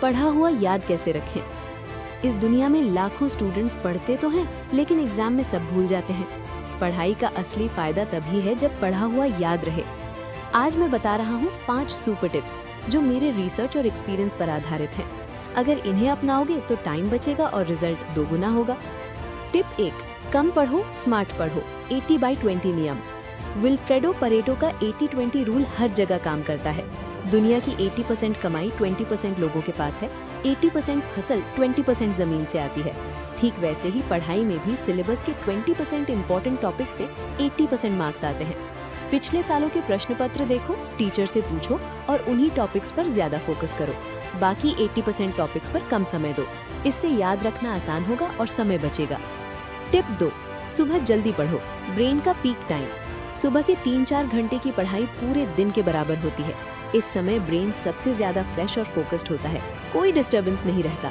पढ़ा हुआ याद कैसे रखें? इस दुनिया में लाखों स्टूडेंट्स पढ़ते तो हैं, लेकिन एग्जाम में सब भूल जाते हैं। पढ़ाई का असली फायदा तभी है जब पढ़ा हुआ याद रहे। आज मैं बता रहा हूँ 5 सुपर टिप्स जो मेरे रिसर्च और एक्सपीरियंस पर आधारित हैं। अगर इन्हें अपनाओगे तो टाइम बचेगा और रिजल्ट दोगुना होगा। टिप 1, कम पढ़ो, स्मार्ट पढ़ो। 80/20 नियम। विल्फ्रेडो परेटो का 80-20 रूल हर जगह काम करता है। दुनिया की 80% कमाई 20% लोगों के पास है। 80% फसल 20% जमीन से आती है। ठीक वैसे ही पढ़ाई में भी सिलेबस के 20% इम्पोर्टेंट टॉपिक से 80% मार्क्स आते हैं। पिछले सालों के प्रश्न पत्र देखो, टीचर से पूछो और उन्हीं टॉपिक्स पर ज्यादा फोकस करो। बाकी 80% टॉपिक्स पर कम समय दो। इससे याद रखना आसान होगा और समय बचेगा। टिप 2, सुबह जल्दी पढ़ो। ब्रेन का पीक टाइम। सुबह के 3-4 घंटे की पढ़ाई पूरे दिन के बराबर होती है। इस समय ब्रेन सबसे ज्यादा फ्रेश और फोकस्ड होता है, कोई डिस्टर्बेंस नहीं रहता।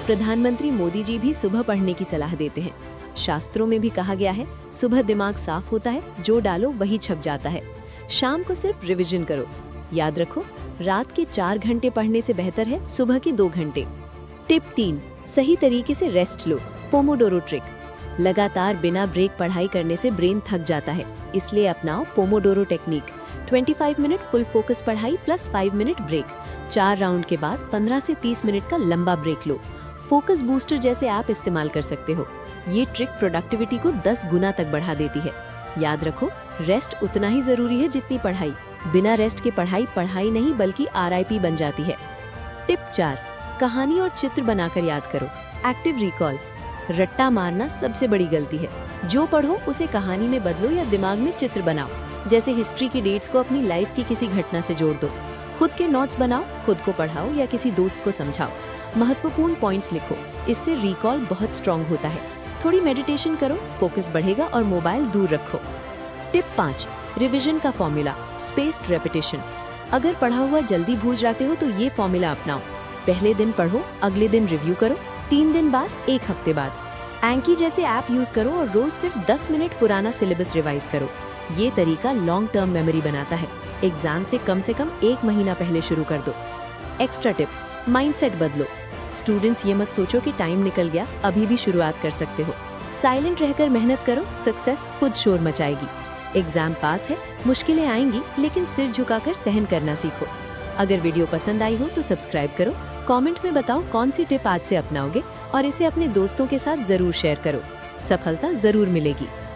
प्रधानमंत्री मोदी जी भी सुबह पढ़ने की सलाह देते हैं। शास्त्रों में भी कहा गया है, सुबह दिमाग साफ होता है, जो डालो वही छप जाता है। शाम को सिर्फ रिवीजन करो। याद रखो, रात के 4 घंटे पढ़ने से बेहतर है सुबह के 2 घंटे। टिप 3, सही तरीके से रेस्ट लो। Pomodoro trick. लगातार बिना ब्रेक पढ़ाई करने से ब्रेन थक जाता है, इसलिए अपनाओ Pomodoro technique. 25 minute full focus पढ़ाई प्लस 5 मिनट ब्रेक। 4 राउंड के बाद 15 से 30 मिनट का लंबा ब्रेक लो। फोकस बूस्टर जैसे ऐप इस्तेमाल कर सकते हो। ये ट्रिक प्रोडक्टिविटी को 10 गुना तक बढ़ा देती है। याद रखो, रेस्ट उतना ही जरूरी है जितनी पढ़ाई। बिना रेस्ट के पढ़ाई नहीं बल्कि RIP बन जाती है। टिप 4, कहानी और चित्र बनाकर याद करो। Active recall. रट्टा मारना सबसे बड़ी गलती है। जो पढ़ो उसे कहानी में बदलो या दिमाग में चित्र बनाओ। जैसे हिस्ट्री की डेट्स को अपनी लाइफ की किसी घटना से जोड़ दो। खुद के नोट्स बनाओ, खुद को पढ़ाओ या किसी दोस्त को समझाओ। महत्वपूर्ण पॉइंट्स लिखो, इससे रिकॉल बहुत स्ट्रांग होता है। थोड़ी मेडिटेशन करो, फोकस बढ़ेगा और मोबाइल दूर रखो। टिप 5, रिविजन का फॉर्मूला। Spaced repetition. अगर पढ़ा हुआ जल्दी भूल जाते हो तो ये फॉर्मूला अपनाओ। पहले दिन पढ़ो, अगले दिन रिव्यू करो, 3 दिन बाद, 1 हफ्ते बाद। एंकी जैसे ऐप यूज करो और रोज सिर्फ 10 मिनट पुराना सिलेबस रिवाइज करो। ये तरीका लॉन्ग टर्म मेमोरी बनाता है। एग्जाम से कम 1 महीना पहले शुरू कर दो। एक्स्ट्रा टिप, माइंडसेट बदलो। स्टूडेंट्स ये मत सोचो कि टाइम निकल गया, अभी भी शुरुआत कर सकते हो। साइलेंट रहकर मेहनत करो, सक्सेस खुद शोर मचाएगी। एग्जाम पास है, मुश्किलें आएंगी, लेकिन सिर झुकाकर सहन करना सीखो। अगर वीडियो पसंद आई हो तो सब्सक्राइब करो। कमेंट में बताओ कौन सी टिप आज से अपनाओगे और इसे अपने दोस्तों के साथ जरूर शेयर करो। सफलता जरूर मिलेगी।